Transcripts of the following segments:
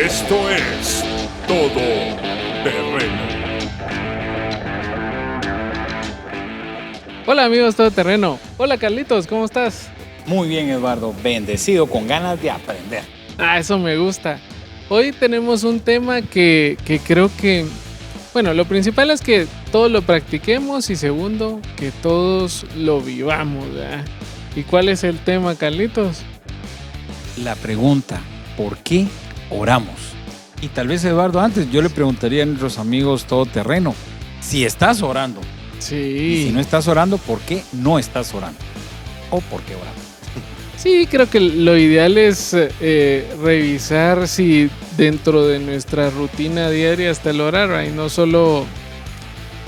Esto es Todo Terreno. Hola amigos Todoterreno. Hola Carlitos, ¿cómo estás? Muy bien, Eduardo, bendecido, con ganas de aprender. Eso me gusta. Hoy tenemos un tema que creo que, bueno, lo principal es que todos lo practiquemos y segundo, que todos lo vivamos, ¿verdad? ¿Y cuál es el tema, Carlitos? La pregunta, ¿por qué oramos? Y tal vez, Eduardo, antes yo le preguntaría a nuestros amigos todoterreno, si estás orando. Sí. Y si no estás orando, ¿por qué no estás orando? ¿O por qué oramos? Sí, creo que lo ideal es revisar si dentro de nuestra rutina diaria está el orar, ¿verdad? Y no solo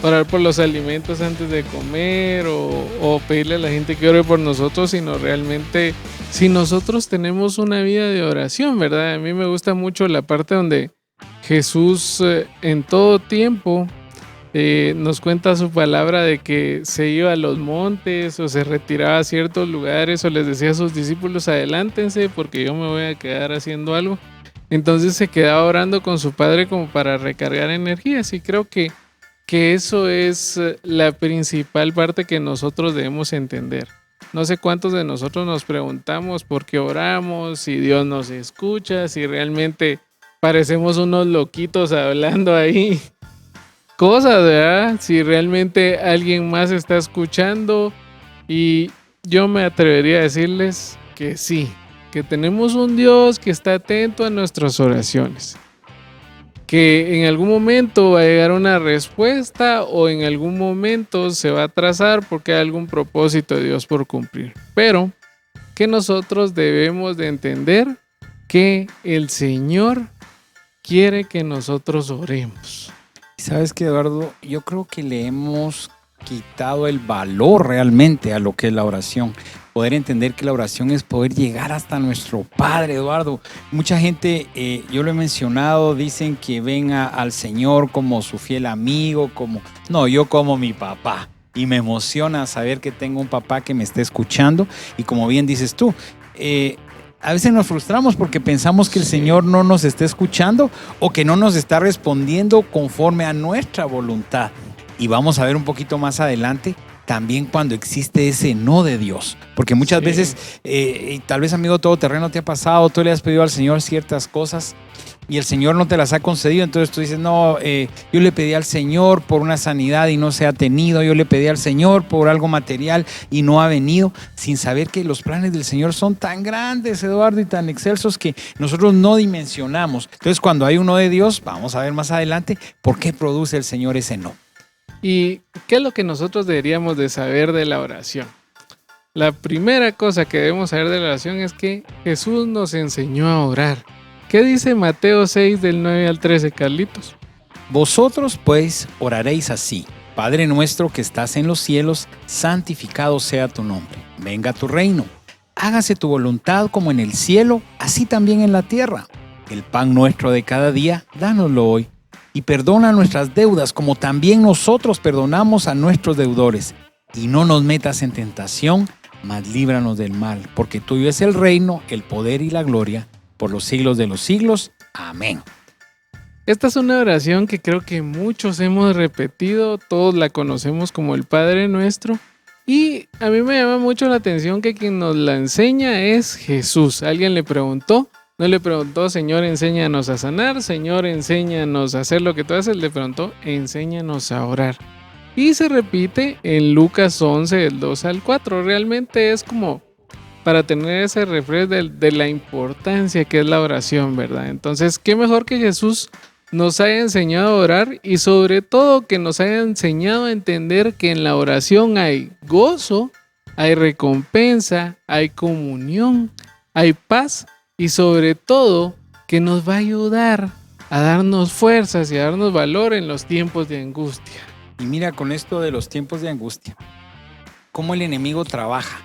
orar por los alimentos antes de comer o pedirle a la gente que ore por nosotros, sino realmente si nosotros tenemos una vida de oración, ¿verdad? A mí me gusta mucho la parte donde Jesús en todo tiempo nos cuenta su palabra de que se iba a los montes o se retiraba a ciertos lugares o les decía a sus discípulos adelántense porque yo me voy a quedar haciendo algo. Entonces se quedaba orando con su padre como para recargar energías y creo que eso es la principal parte que nosotros debemos entender. No sé cuántos de nosotros nos preguntamos por qué oramos, si Dios nos escucha, si realmente parecemos unos loquitos hablando ahí cosas, ¿verdad? Si realmente alguien más está escuchando, y yo me atrevería a decirles que sí, que tenemos un Dios que está atento a nuestras oraciones, que en algún momento va a llegar una respuesta o en algún momento se va a atrasar porque hay algún propósito de Dios por cumplir, pero que nosotros debemos de entender que el Señor quiere que nosotros oremos. ¿Sabes qué, Eduardo? Yo creo que le hemos quitado el valor realmente a lo que es la oración. Poder entender que la oración es poder llegar hasta nuestro Padre, Eduardo. Mucha gente, yo lo he mencionado, dicen que ven al Señor como su fiel amigo, yo como mi papá. Y me emociona saber que tengo un papá que me está escuchando. Y como bien dices tú, a veces nos frustramos porque pensamos que el Señor no nos está escuchando o que no nos está respondiendo conforme a nuestra voluntad. Y vamos a ver un poquito más adelante también cuando existe ese no de Dios. Porque muchas veces, y tal vez amigo todoterreno te ha pasado, tú le has pedido al Señor ciertas cosas y el Señor no te las ha concedido, entonces tú dices, yo le pedí al Señor por una sanidad y no se ha tenido, yo le pedí al Señor por algo material y no ha venido, sin saber que los planes del Señor son tan grandes, Eduardo, y tan excelsos que nosotros no dimensionamos. Entonces cuando hay un no de Dios, vamos a ver más adelante por qué produce el Señor ese no. ¿Y qué es lo que nosotros deberíamos de saber de la oración? La primera cosa que debemos saber de la oración es que Jesús nos enseñó a orar. ¿Qué dice Mateo 6 del 9 al 13, Carlitos? Vosotros pues oraréis así: Padre nuestro que estás en los cielos, santificado sea tu nombre. Venga tu reino. Hágase tu voluntad como en el cielo, así también en la tierra. El pan nuestro de cada día, dánoslo hoy. Y perdona nuestras deudas como también nosotros perdonamos a nuestros deudores. Y no nos metas en tentación, mas líbranos del mal, porque tuyo es el reino, el poder y la gloria, por los siglos de los siglos. Amén. Esta es una oración que creo que muchos hemos repetido, todos la conocemos como el Padre Nuestro. Y a mí me llama mucho la atención que quien nos la enseña es Jesús. Alguien le preguntó, no le preguntó, Señor, enséñanos a sanar, Señor, enséñanos a hacer lo que tú haces, le preguntó, enséñanos a orar. Y se repite en Lucas 11, del 2 al 4. Realmente es como para tener ese refresco de la importancia que es la oración, ¿verdad? Entonces, qué mejor que Jesús nos haya enseñado a orar y sobre todo que nos haya enseñado a entender que en la oración hay gozo, hay recompensa, hay comunión, hay paz y sobre todo que nos va a ayudar a darnos fuerzas y a darnos valor en los tiempos de angustia. Y mira, con esto de los tiempos de angustia, cómo el enemigo trabaja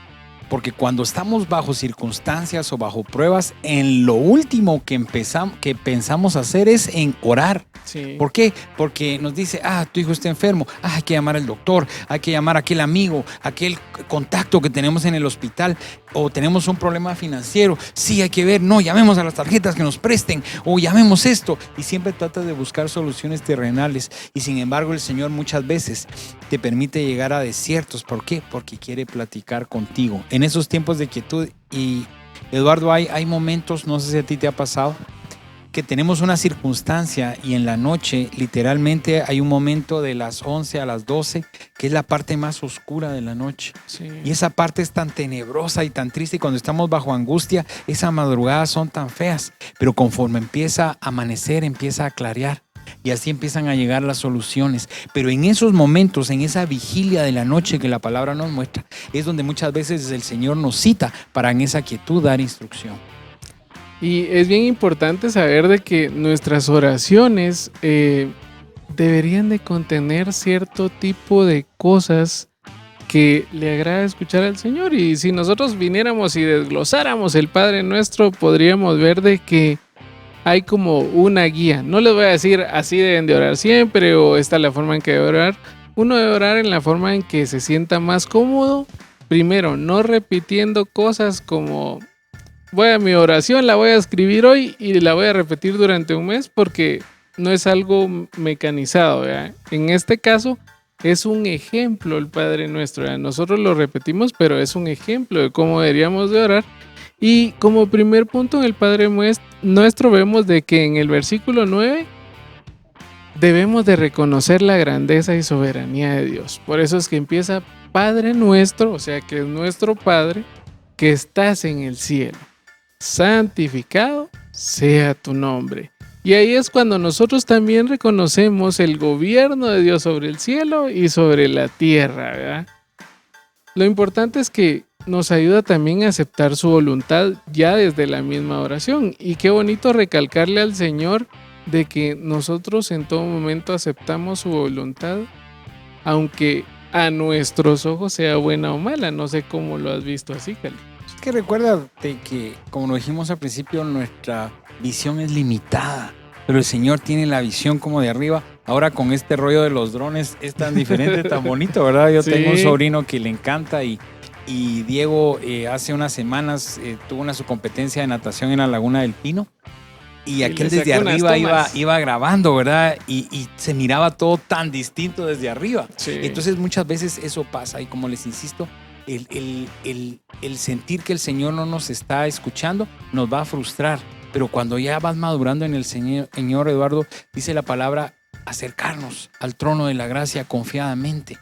Porque cuando estamos bajo circunstancias o bajo pruebas, en lo último que pensamos hacer es en orar. Sí. ¿Por qué? Porque nos dice, tu hijo está enfermo, hay que llamar al doctor, hay que llamar a aquel amigo, aquel contacto que tenemos en el hospital, o tenemos un problema financiero, sí, hay que ver, no, llamemos a las tarjetas que nos presten, o llamemos esto, y siempre tratas de buscar soluciones terrenales, y sin embargo el Señor muchas veces te permite llegar a desiertos. ¿Por qué? Porque quiere platicar contigo. En esos tiempos de quietud, y Eduardo, hay momentos, no sé si a ti te ha pasado, que tenemos una circunstancia y en la noche literalmente hay un momento de las 11 a las 12 que es la parte más oscura de la noche. Sí. Y esa parte es tan tenebrosa y tan triste, y cuando estamos bajo angustia, esas madrugadas son tan feas, pero conforme empieza a amanecer, empieza a clarear. Y así empiezan a llegar las soluciones. Pero en esos momentos, en esa vigilia de la noche que la palabra nos muestra, es donde muchas veces el Señor nos cita para en esa quietud dar instrucción. Y es bien importante saber de que nuestras oraciones deberían de contener cierto tipo de cosas que le agrada escuchar al Señor. Y si nosotros viniéramos y desglosáramos el Padre Nuestro, podríamos ver de que hay como una guía. No les voy a decir así deben de orar siempre o esta es la forma en que debe orar. Uno debe orar en la forma en que se sienta más cómodo. Primero, no repitiendo cosas como mi oración la voy a escribir hoy y la voy a repetir durante un mes, porque no es algo mecanizado, ¿verdad? En este caso es un ejemplo el Padre Nuestro, ¿verdad? Nosotros lo repetimos, pero es un ejemplo de cómo deberíamos de orar. Y como primer punto en el Padre Nuestro vemos de que en el versículo 9 debemos de reconocer la grandeza y soberanía de Dios. Por eso es que empieza Padre Nuestro, o sea que es nuestro Padre que estás en el cielo. Santificado sea tu nombre. Y ahí es cuando nosotros también reconocemos el gobierno de Dios sobre el cielo y sobre la tierra, ¿verdad? Lo importante es que nos ayuda también a aceptar su voluntad ya desde la misma oración. Y qué bonito recalcarle al Señor de que nosotros en todo momento aceptamos su voluntad, aunque a nuestros ojos sea buena o mala. No sé cómo lo has visto así, Cali. Es que recuérdate que, como lo dijimos al principio, nuestra visión es limitada, pero el Señor tiene la visión como de arriba. Ahora con este rollo de los drones es tan diferente, tan bonito, ¿verdad? Yo tengo un sobrino que le encanta y Diego hace unas semanas tuvo su competencia de natación en la Laguna del Pino. Y aquel desde arriba iba grabando, ¿verdad? Y se miraba todo tan distinto desde arriba. Sí. Entonces muchas veces eso pasa, y como les insisto, el sentir que el Señor no nos está escuchando nos va a frustrar. Pero cuando ya vas madurando en el Señor, Eduardo, dice la palabra, acercarnos al trono de la gracia confiadamente.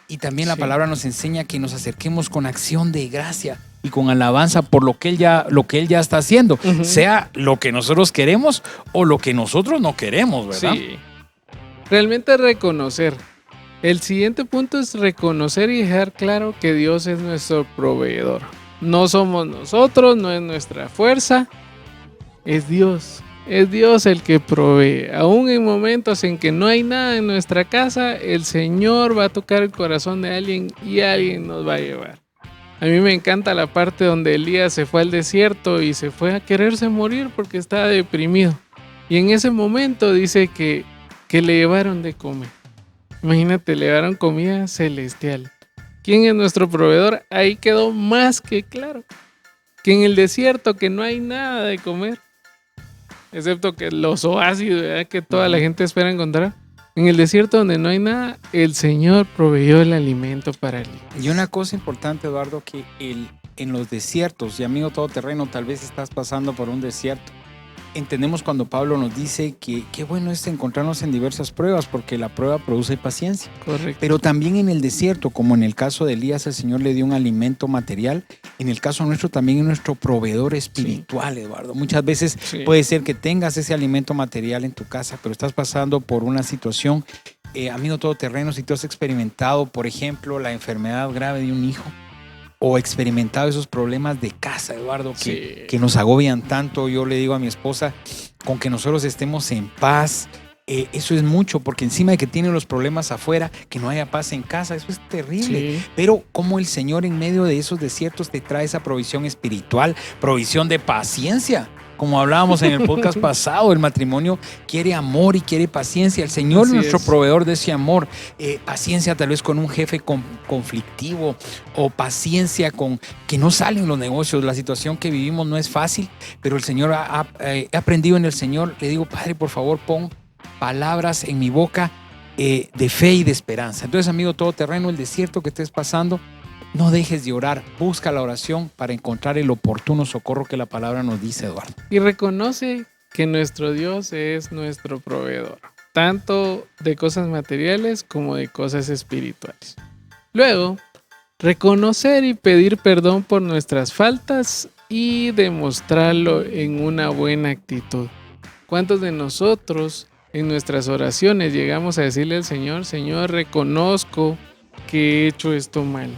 Y también la palabra nos enseña que nos acerquemos con acción de gracia y con alabanza por lo que Él ya está haciendo, sea lo que nosotros queremos o lo que nosotros no queremos, ¿verdad? Sí. Realmente reconocer. El siguiente punto es reconocer y dejar claro que Dios es nuestro proveedor. No somos nosotros, no es nuestra fuerza, es Dios. Es Dios el que provee. Aún en momentos en que no hay nada en nuestra casa, el Señor va a tocar el corazón de alguien y alguien nos va a llevar. A mí me encanta la parte donde Elías se fue al desierto y se fue a quererse morir porque estaba deprimido. Y en ese momento dice que le llevaron de comer. Imagínate, le llevaron comida celestial. ¿Quién es nuestro proveedor? Ahí quedó más que claro. Que en el desierto que no hay nada de comer. Excepto que los oasis, ¿verdad?, que toda la gente espera encontrar. En el desierto donde no hay nada, el Señor proveyó el alimento para él. Y una cosa importante, Eduardo, que en los desiertos, y amigo todoterreno, tal vez estás pasando por un desierto. Entendemos cuando Pablo nos dice que qué bueno es encontrarnos en diversas pruebas, porque la prueba produce paciencia. Correcto. Pero también en el desierto, como en el caso de Elías, el Señor le dio un alimento material. En el caso nuestro también es nuestro proveedor espiritual, Eduardo. Muchas veces puede ser que tengas ese alimento material en tu casa, pero estás pasando por una situación, amigo todoterreno, si tú has experimentado, por ejemplo, la enfermedad grave de un hijo, o experimentado esos problemas de casa, Eduardo, que nos agobian tanto. Yo le digo a mi esposa, con que nosotros estemos en paz, eso es mucho, porque encima de que tiene los problemas afuera, que no haya paz en casa, eso es terrible. Sí. Pero como el Señor en medio de esos desiertos te trae esa provisión espiritual, provisión de paciencia. Como hablábamos en el podcast pasado, el matrimonio quiere amor y quiere paciencia. El Señor es nuestro proveedor de ese amor. Paciencia tal vez con un jefe conflictivo, o paciencia con que no salen los negocios. La situación que vivimos no es fácil, pero el Señor he aprendido en el Señor. Le digo, Padre, por favor, pon palabras en mi boca de fe y de esperanza. Entonces, amigo todoterreno, el desierto que estés pasando, no dejes de orar, busca la oración para encontrar el oportuno socorro que la palabra nos dice, Eduardo. Y reconoce que nuestro Dios es nuestro proveedor, tanto de cosas materiales como de cosas espirituales. Luego, reconocer y pedir perdón por nuestras faltas y demostrarlo en una buena actitud. ¿Cuántos de nosotros en nuestras oraciones llegamos a decirle al Señor, Señor, reconozco que he hecho esto mal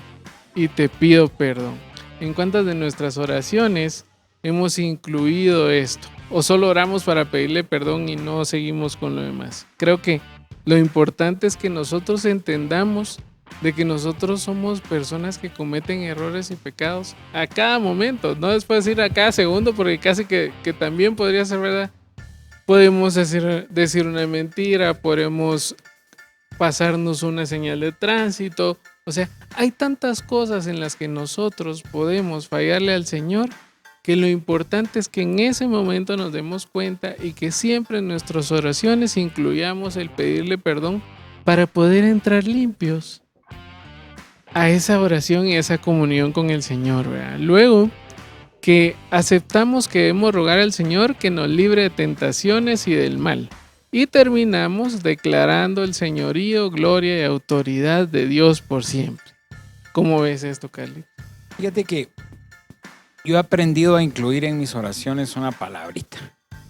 y te pido perdón? ¿En cuántas de nuestras oraciones hemos incluido esto? ¿O solo oramos para pedirle perdón y no seguimos con lo demás? Creo que lo importante es que nosotros entendamos de que nosotros somos personas que cometen errores y pecados a cada momento, no después decir a cada segundo, porque casi que también podría ser verdad. Podemos decir una mentira, podemos pasarnos una señal de tránsito. O sea, hay tantas cosas en las que nosotros podemos fallarle al Señor, que lo importante es que en ese momento nos demos cuenta y que siempre en nuestras oraciones incluyamos el pedirle perdón para poder entrar limpios a esa oración y a esa comunión con el Señor, ¿verdad? Luego, que aceptamos que debemos rogar al Señor que nos libre de tentaciones y del mal. Y terminamos declarando el señorío, gloria y autoridad de Dios por siempre. ¿Cómo ves esto, Carly? Fíjate que yo he aprendido a incluir en mis oraciones una palabrita,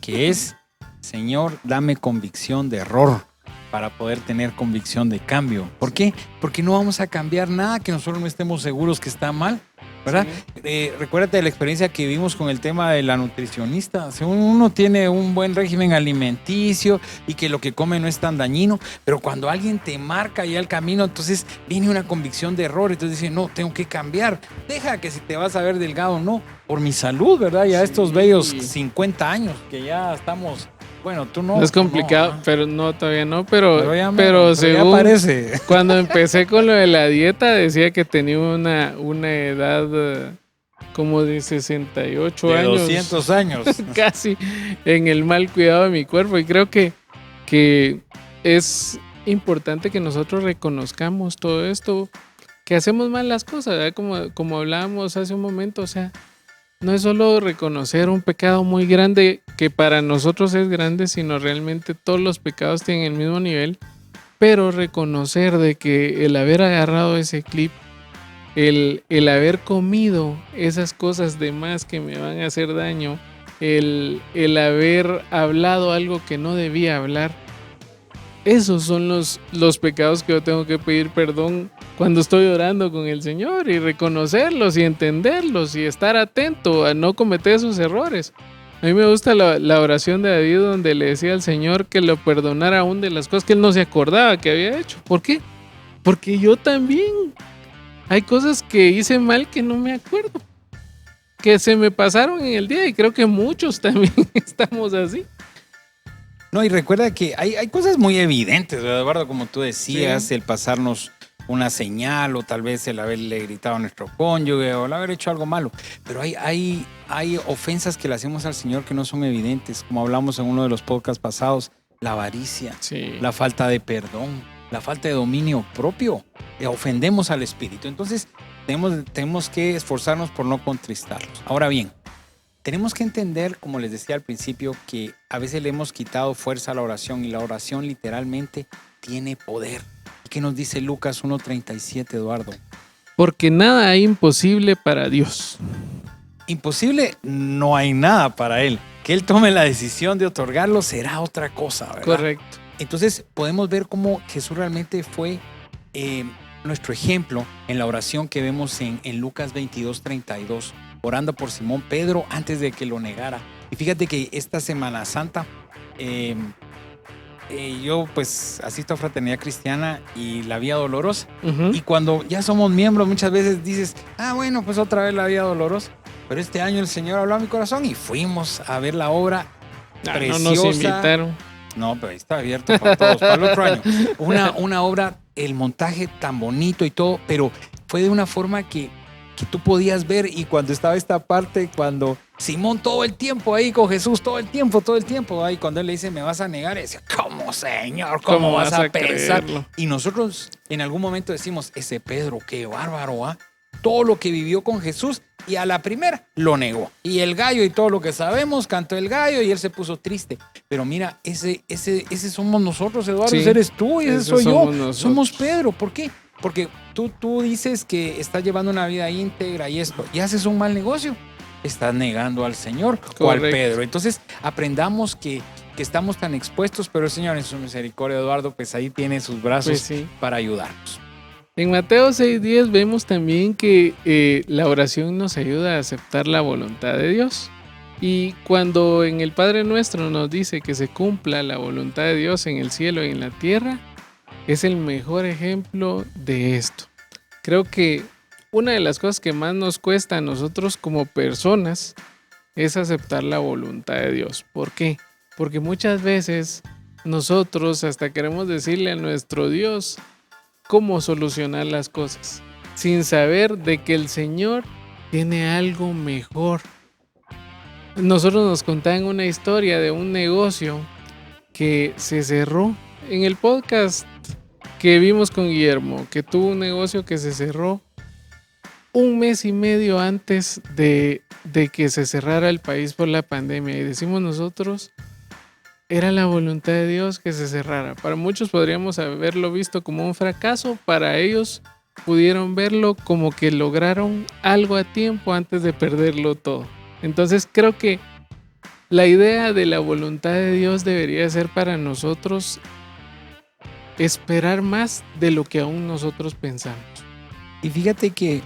que es, Señor, dame convicción de error para poder tener convicción de cambio. ¿Por qué? Porque no vamos a cambiar nada que nosotros no estemos seguros que está mal, ¿verdad? Sí. Recuérdate de la experiencia que vivimos con el tema de la nutricionista. Según uno tiene un buen régimen alimenticio y que lo que come no es tan dañino, pero cuando alguien te marca ya el camino, entonces viene una convicción de error. Entonces dice, no, tengo que cambiar. Deja que si te vas a ver delgado, no, por mi salud, ¿verdad? Ya estos bellos 50 años que ya estamos... Bueno, tú no. Es complicado, no, pero no, todavía no, pero ya según parece. Cuando empecé con lo de la dieta decía que tenía una edad como de 68 de años. 200 años. Casi en el mal cuidado de mi cuerpo. Y creo que es importante que nosotros reconozcamos todo esto, que hacemos mal las cosas, ¿verdad? Como hablábamos hace un momento, o sea, no es solo reconocer un pecado muy grande que para nosotros es grande, sino realmente todos los pecados tienen el mismo nivel, pero reconocer de que el haber agarrado ese clip, el haber comido esas cosas de más que me van a hacer daño, el haber hablado algo que no debía hablar, esos son los pecados que yo tengo que pedir perdón cuando estoy orando con el Señor, y reconocerlos y entenderlos y estar atento a no cometer esos errores. A mí me gusta la oración de David, donde le decía al Señor que lo perdonara aún de las cosas que él no se acordaba que había hecho. ¿Por qué? Porque yo también hay cosas que hice mal que no me acuerdo, que se me pasaron en el día, y creo que muchos también estamos así. No, y recuerda que hay cosas muy evidentes, ¿verdad, Eduardo? Como tú decías, sí. El pasarnos una señal, o tal vez el haberle gritado a nuestro cónyuge, o el haber hecho algo malo. Pero hay ofensas que le hacemos al Señor que no son evidentes, como hablamos en uno de los podcasts pasados, la avaricia, sí. La falta de perdón, la falta de dominio propio. Ofendemos al Espíritu. Entonces tenemos que esforzarnos por no contristarlos. Ahora bien, tenemos que entender, como les decía al principio, que a veces le hemos quitado fuerza a la oración, y la oración literalmente tiene poder. ¿Qué nos dice Lucas 1:37, Eduardo? Porque nada hay imposible para Dios. Imposible no hay nada para Él. Que Él tome la decisión de otorgarlo será otra cosa, ¿verdad? Correcto. Entonces podemos ver cómo Jesús realmente fue nuestro ejemplo en la oración que vemos en Lucas 22:32, orando por Simón Pedro antes de que lo negara. Y fíjate que esta Semana Santa yo pues asisto a Fraternidad Cristiana y la Vía Dolorosa. Ujú. Y cuando ya somos miembros, muchas veces dices, bueno, pues otra vez la Vía Dolorosa. Pero este año el Señor habló a mi corazón y fuimos a ver la obra No preciosa. nos invitaron. No, pero ahí está abierto para todos, para el otro año. Una obra, el montaje tan bonito y todo, pero fue de una forma que tú podías ver. Y cuando estaba esta parte, cuando Simón todo el tiempo ahí con Jesús, todo el tiempo, ahí cuando él le dice, me vas a negar, y decía, ¿cómo, Señor? ¿Cómo vas a pensar? creerlo? Y nosotros en algún momento decimos, ese Pedro, qué bárbaro, ¿ah? Todo lo que vivió con Jesús y a la primera lo negó. Y el gallo y todo lo que sabemos, cantó el gallo y él se puso triste. Pero mira, ese somos nosotros, Eduardo, Sí, ese eres tú y ese soy yo. somos nosotros. Somos Pedro. ¿Por qué? Porque tú dices que estás llevando una vida íntegra y esto, y haces un mal negocio. Estás negando al Señor o al Correcto. Pedro. Entonces aprendamos que estamos tan expuestos, pero el Señor en su misericordia, Eduardo, pues ahí tiene sus brazos Pues sí. para ayudarnos. En Mateo 6:10 vemos también que la oración nos ayuda a aceptar la voluntad de Dios. Y cuando en el Padre Nuestro nos dice que se cumpla la voluntad de Dios en el cielo y en la tierra, es el mejor ejemplo de esto. Creo que una de las cosas que más nos cuesta a nosotros como personas es aceptar la voluntad de Dios. ¿Por qué? Porque muchas veces nosotros hasta queremos decirle a nuestro Dios cómo solucionar las cosas, sin saber de que el Señor tiene algo mejor. Nosotros nos contaban una historia de un negocio que se cerró. En el podcast que vimos con Guillermo, que tuvo un negocio que se cerró 1 mes y medio antes de que se cerrara el país por la pandemia. Y decimos nosotros, era la voluntad de Dios que se cerrara. Para muchos podríamos haberlo visto como un fracaso, para ellos pudieron verlo como que lograron algo a tiempo antes de perderlo todo. Entonces creo que la idea de la voluntad de Dios debería ser para nosotros esperar más de lo que aún nosotros pensamos. Y fíjate que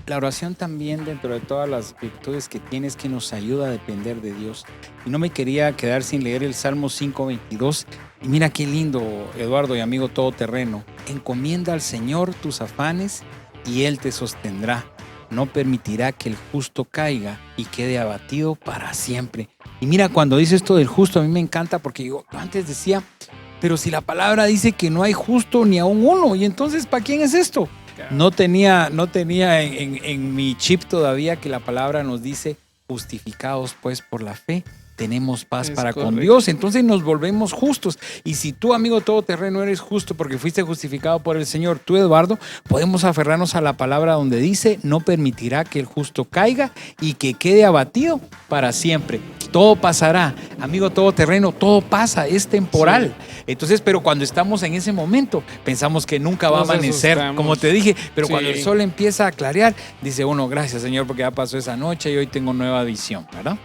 la oración también, dentro de todas las virtudes que tiene, es que nos ayuda a depender de Dios. Y no me quería quedar sin leer el Salmo 5:22. Y mira qué lindo, Eduardo y amigo todoterreno. Encomienda al Señor tus afanes y Él te sostendrá. No permitirá que el justo caiga y quede abatido para siempre. Y mira, cuando dice esto del justo, a mí me encanta porque yo antes decía, pero si la palabra dice que no hay justo ni aún uno, y entonces ¿para quién es esto? No tenía en mi chip todavía que la palabra nos dice, justificados pues por la fe, tenemos paz para con correcto. Dios. Entonces nos volvemos justos. Y si tú, amigo todoterreno, eres justo porque fuiste justificado por el Señor, tú, Eduardo, podemos aferrarnos a la palabra donde dice, no permitirá que el justo caiga y que quede abatido para siempre. Todo pasará, amigo todoterreno, todo pasa, es temporal. Sí. Entonces, pero cuando estamos en ese momento, pensamos que nunca va a amanecer, como te dije, pero cuando el sol empieza a clarear, dice uno, gracias, Señor, porque ya pasó esa noche y hoy tengo nueva visión, ¿verdad?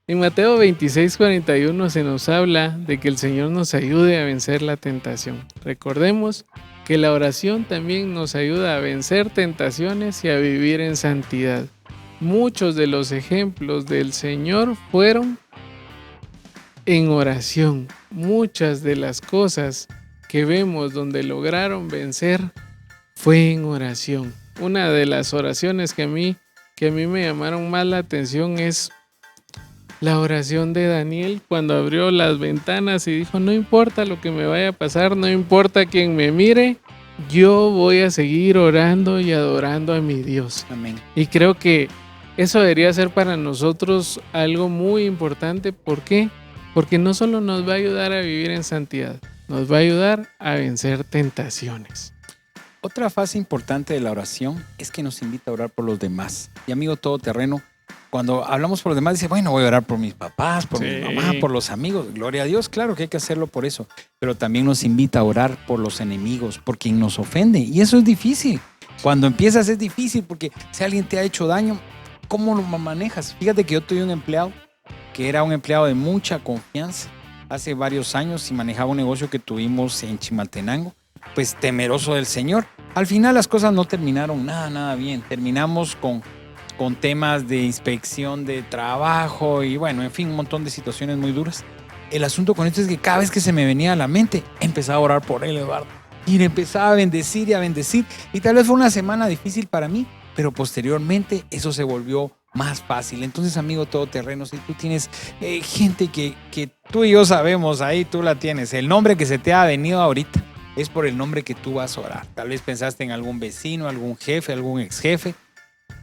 En Mateo 26:41 se nos habla de que el Señor nos ayude a vencer la tentación. Recordemos que la oración también nos ayuda a vencer tentaciones y a vivir en santidad. Muchos de los ejemplos del Señor fueron en oración. Muchas de las cosas que vemos donde lograron vencer fue en oración. Una de las oraciones que a mí me llamaron más la atención es la oración de Daniel cuando abrió las ventanas y dijo, no importa lo que me vaya a pasar, no importa quién me mire, yo voy a seguir orando y adorando a mi Dios. Amén. Y creo que eso debería ser para nosotros algo muy importante. ¿Por qué? Porque no solo nos va a ayudar a vivir en santidad, nos va a ayudar a vencer tentaciones. Otra fase importante de la oración es que nos invita a orar por los demás. Y amigo todoterreno, cuando hablamos por los demás, dice, bueno, voy a orar por mis papás, por mi mamá, por los amigos. Gloria a Dios, claro que hay que hacerlo por eso. Pero también nos invita a orar por los enemigos, por quien nos ofende. Y eso es difícil. Cuando empiezas es difícil porque si alguien te ha hecho daño, ¿cómo lo manejas? Fíjate que yo tuve un empleado que era un empleado de mucha confianza. Hace varios años y manejaba un negocio que tuvimos en Chimaltenango. Pues temeroso del Señor. Al final las cosas no terminaron nada bien. Terminamos con temas de inspección de trabajo y bueno, en fin, un montón de situaciones muy duras. el asunto con esto es que cada vez que se me venía a la mente, empezaba a orar por él, Eduardo. Y le empezaba a bendecir y a bendecir. Y tal vez fue una semana difícil para mí, pero posteriormente eso se volvió más fácil. Entonces, amigo todoterreno, si tú tienes gente que tú y yo sabemos, ahí tú la tienes, el nombre que se te ha venido ahorita es por el nombre que tú vas a orar. Tal vez pensaste en algún vecino, algún jefe, algún ex jefe,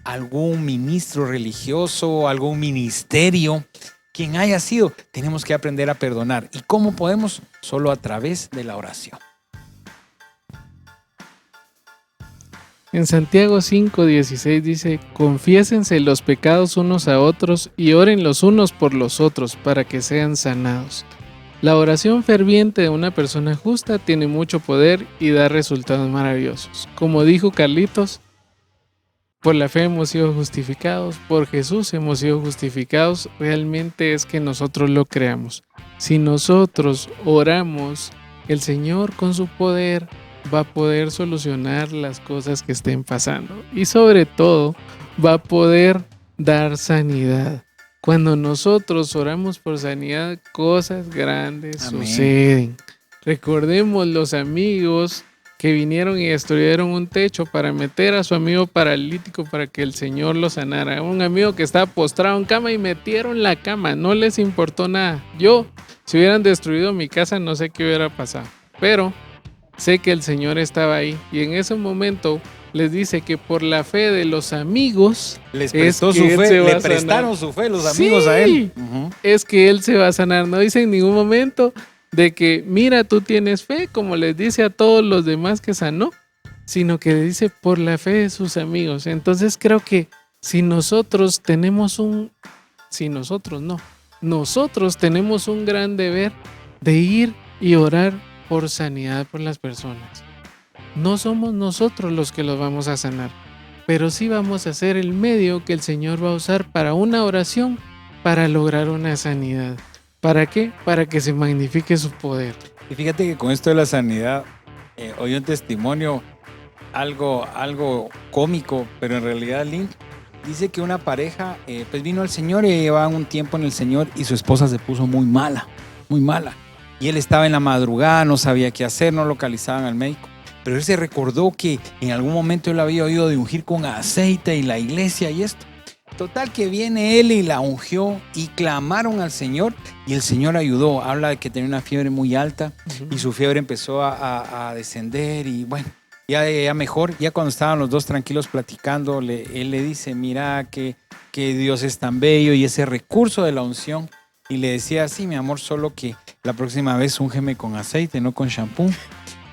algún ministro religioso, algún ministerio, quien haya sido. Tenemos que aprender a perdonar. ¿Y cómo podemos? Solo a través de la oración. En Santiago 5:16 dice: confiésense los pecados unos a otros y oren los unos por los otros para que sean sanados. La oración ferviente de una persona justa tiene mucho poder y da resultados maravillosos. Como dijo Carlitos, por la fe hemos sido justificados, por Jesús hemos sido justificados. Realmente es que nosotros lo creamos. Si nosotros oramos, el Señor con su poder va a poder solucionar las cosas que estén pasando y sobre todo va a poder dar sanidad. Cuando nosotros oramos por sanidad, cosas grandes suceden. Recordemos los amigos que vinieron y destruyeron un techo para meter a su amigo paralítico para que el Señor lo sanara. Un amigo que estaba postrado en cama y metieron la cama, no les importó nada. Yo, si hubieran destruido mi casa, no sé qué hubiera pasado, pero sé que el Señor estaba ahí y en ese momento les dice que por la fe de los amigos les prestó su fe, le prestaron su fe los amigos a él. Es que él se va a sanar. No dice en ningún momento de que mira, tú tienes fe, como les dice a todos los demás que sanó, sino que le dice por la fe de sus amigos. Entonces creo que nosotros tenemos un gran deber de ir y orar por sanidad por las personas. No somos nosotros los que los vamos a sanar, pero sí vamos a ser el medio que el Señor va a usar para una oración, para lograr una sanidad. ¿Para qué? Para que se magnifique su poder. Y fíjate que con esto de la sanidad, oí un testimonio algo cómico, pero en realidad lindo. Dice que una pareja pues vino al Señor y llevaban un tiempo en el Señor y su esposa se puso muy mala. Y él estaba en la madrugada, no sabía qué hacer, no localizaban al médico. Pero él se recordó que en algún momento él había oído de ungir con aceite y la iglesia y esto. Total que viene él y la ungió y clamaron al Señor y el Señor ayudó. Habla de que tenía una fiebre muy alta y su fiebre empezó a descender y bueno, ya mejor. Ya cuando estaban los dos tranquilos platicando, él le dice, mira que Dios es tan bello y ese recurso de la unción. Y le decía, sí, mi amor, solo que la próxima vez úngeme con aceite, no con shampoo.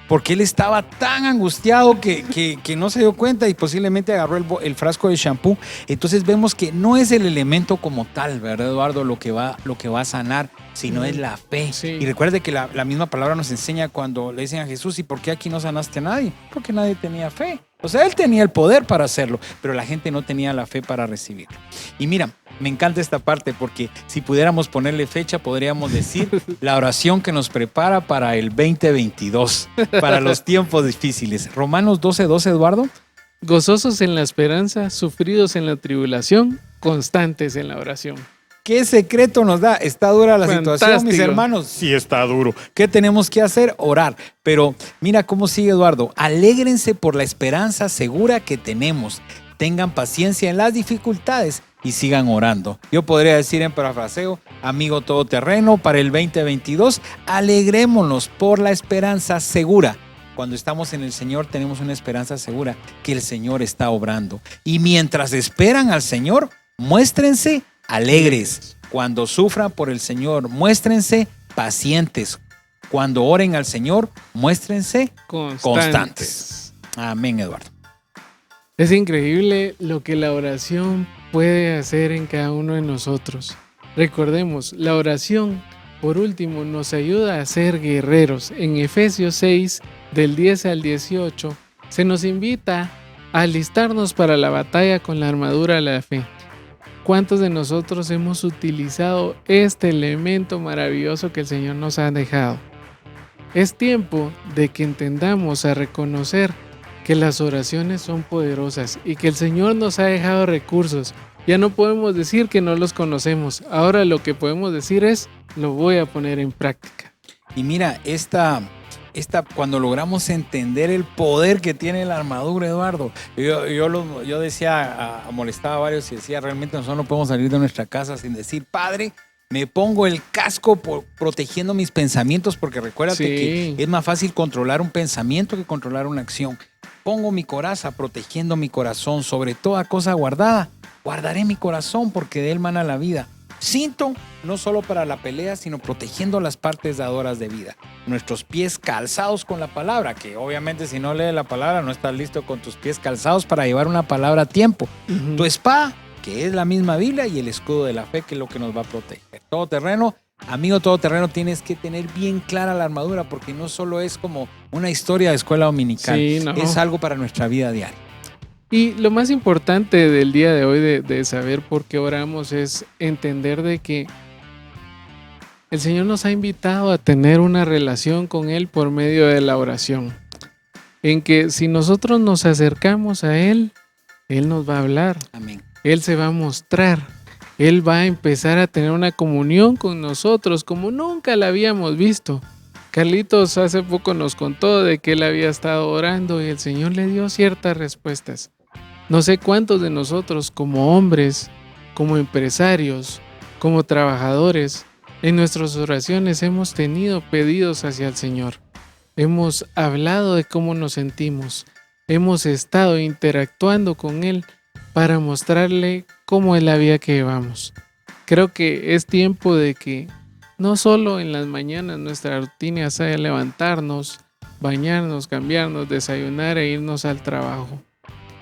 Porque él estaba tan angustiado que no se dio cuenta y posiblemente agarró el frasco de shampoo. Entonces vemos que no es el elemento como tal, ¿verdad, Eduardo? Lo que va a sanar, sino es la fe. Sí. Y recuerde que la misma palabra nos enseña cuando le dicen a Jesús, ¿y por qué aquí no sanaste a nadie? Porque nadie tenía fe. O sea, él tenía el poder para hacerlo, pero la gente no tenía la fe para recibirlo. Y mira, me encanta esta parte porque si pudiéramos ponerle fecha, podríamos decir la oración que nos prepara para el 2022, para los tiempos difíciles. Romanos 12:12, Eduardo. Gozosos en la esperanza, sufridos en la tribulación, constantes en la oración. ¿Qué secreto nos da? ¿Está dura la situación, mis hermanos? Sí, está duro. ¿Qué tenemos que hacer? Orar. Pero mira cómo sigue Eduardo. Alégrense por la esperanza segura que tenemos. Tengan paciencia en las dificultades y sigan orando. Yo podría decir en parafraseo, amigo todoterreno, para el 2022, alegrémonos por la esperanza segura. Cuando estamos en el Señor tenemos una esperanza segura que el Señor está obrando. Y mientras esperan al Señor, muéstrense alegres. Cuando sufran por el Señor, muéstrense pacientes. Cuando oren al Señor, muéstrense constantes. Amén, Eduardo. Es increíble lo que la oración puede hacer en cada uno de nosotros. Recordemos, la oración, por último, nos ayuda a ser guerreros. En Efesios 6, del 10 al 18, se nos invita a alistarnos para la batalla con la armadura de la fe. ¿Cuántos de nosotros hemos utilizado este elemento maravilloso que el Señor nos ha dejado? Es tiempo de que entendamos a reconocer que las oraciones son poderosas y que el Señor nos ha dejado recursos Ya no podemos decir que no los conocemos. Ahora lo que podemos decir es, lo voy a poner en práctica. Y mira, cuando logramos entender el poder que tiene la armadura, Eduardo, yo decía, molestaba a varios y decía, realmente nosotros no podemos salir de nuestra casa sin decir, Padre, me pongo el casco protegiendo mis pensamientos, porque recuérdate que es más fácil controlar un pensamiento que controlar una acción. Pongo mi coraza protegiendo mi corazón sobre toda cosa guardada. Guardaré mi corazón porque de él mana la vida. Cinto, no solo para la pelea, sino protegiendo las partes dadoras de vida. Nuestros pies calzados con la palabra, que obviamente si no lees la palabra no estás listo con tus pies calzados para llevar una palabra a tiempo. Uh-huh. Tu espada, que es la misma Biblia, y el escudo de la fe, que es lo que nos va a proteger. Todoterreno, amigo todoterreno, tienes que tener bien clara la armadura, porque no solo es como una historia de escuela dominical, sí, no. Es algo para nuestra vida diaria. Y lo más importante del día de hoy de saber por qué oramos es entender de que el Señor nos ha invitado a tener una relación con Él por medio de la oración. En que si nosotros nos acercamos a Él, Él nos va a hablar. Amén. Él se va a mostrar. Él va a empezar a tener una comunión con nosotros como nunca la habíamos visto. Carlitos hace poco nos contó de que él había estado orando y el Señor le dio ciertas respuestas. No sé cuántos de nosotros como hombres, como empresarios, como trabajadores, en nuestras oraciones hemos tenido pedidos hacia el Señor. Hemos hablado de cómo nos sentimos. Hemos estado interactuando con Él para mostrarle cómo es la vida que llevamos. Creo que es tiempo de que no solo en las mañanas nuestra rutina sea levantarnos, bañarnos, cambiarnos, desayunar e irnos al trabajo.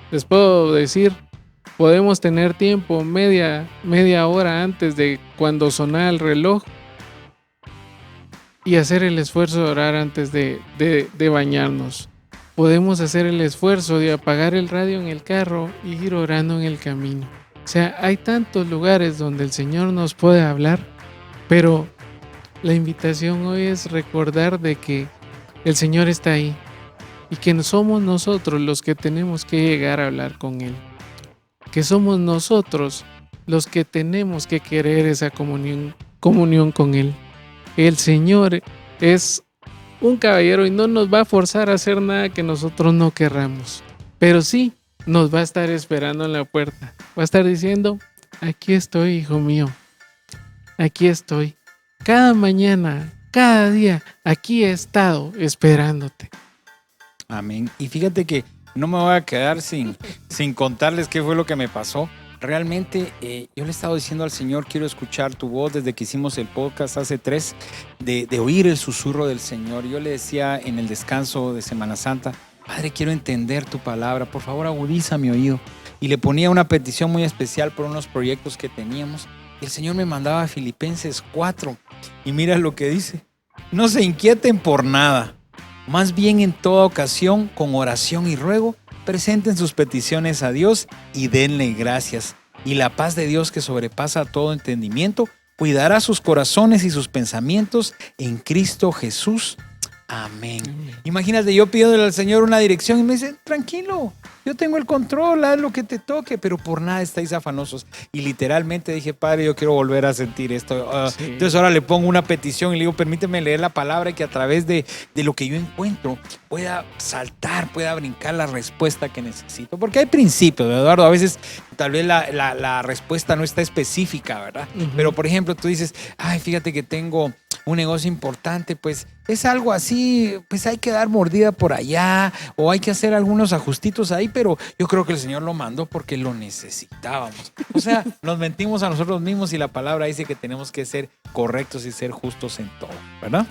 Les puedo decir, podemos tener tiempo media hora antes de cuando sonara el reloj y hacer el esfuerzo de orar antes de bañarnos. Podemos hacer el esfuerzo de apagar el radio en el carro y ir orando en el camino. O sea, hay tantos lugares donde el Señor nos puede hablar, pero la invitación hoy es recordar de que el Señor está ahí y que somos nosotros los que tenemos que llegar a hablar con Él. Que somos nosotros los que tenemos que querer esa comunión con Él. El Señor es un caballero y no nos va a forzar a hacer nada que nosotros no querramos. Pero sí nos va a estar esperando en la puerta. Va a estar diciendo, aquí estoy, hijo mío. Aquí estoy. Cada mañana, cada día, aquí he estado esperándote. Amén. Y fíjate que no me voy a quedar sin contarles qué fue lo que me pasó. Realmente yo le he estado diciendo al Señor, quiero escuchar tu voz desde que hicimos el podcast hace 3, de oír el susurro del Señor. Yo le decía en el descanso de Semana Santa, Padre, quiero entender tu palabra, por favor agudiza mi oído. Y le ponía una petición muy especial por unos proyectos que teníamos. Y el Señor me mandaba a Filipenses 4. Y mira lo que dice, no se inquieten por nada. Más bien en toda ocasión, con oración y ruego, presenten sus peticiones a Dios y denle gracias. Y la paz de Dios que sobrepasa todo entendimiento, cuidará sus corazones y sus pensamientos en Cristo Jesús. Amén. Imagínate, yo pidiéndole al Señor una dirección y me dice, tranquilo, yo tengo el control, haz lo que te toque, pero por nada estáis afanosos. Y literalmente dije, Padre, yo quiero volver a sentir esto. Sí. Entonces ahora le pongo una petición y le digo, permíteme leer la palabra y que a través de lo que yo encuentro pueda saltar, pueda brincar la respuesta que necesito. Porque hay principios, Eduardo, a veces tal vez la respuesta no está específica, ¿verdad? Uh-huh. Pero por ejemplo, tú dices, ay, fíjate que tengo un negocio importante, pues es algo así, pues hay que dar mordida por allá o hay que hacer algunos ajustitos ahí, pero yo creo que el Señor lo mandó porque lo necesitábamos. O sea, nos mentimos a nosotros mismos y la palabra dice que tenemos que ser correctos y ser justos en todo, ¿verdad?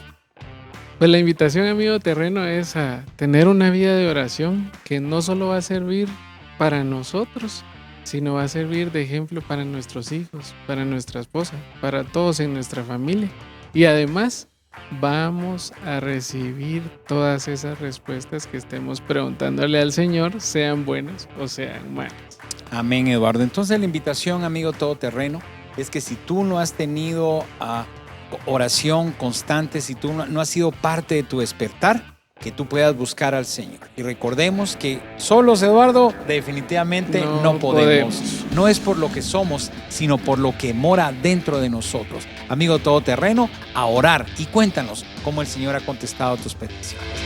Pues la invitación, amigo terreno, es a tener una vida de oración que no solo va a servir para nosotros, sino va a servir de ejemplo para nuestros hijos, para nuestra esposa, para todos en nuestra familia. Y además vamos a recibir todas esas respuestas que estemos preguntándole al Señor, sean buenas o sean malas. Amén, Eduardo. Entonces la invitación, amigo todoterreno, es que si tú no has tenido oración constante, si tú no has sido parte de tu despertar, que tú puedas buscar al Señor. Y recordemos que solos, Eduardo, definitivamente no podemos. No es por lo que somos, sino por lo que mora dentro de nosotros. Amigo todoterreno, a orar y cuéntanos cómo el Señor ha contestado tus peticiones.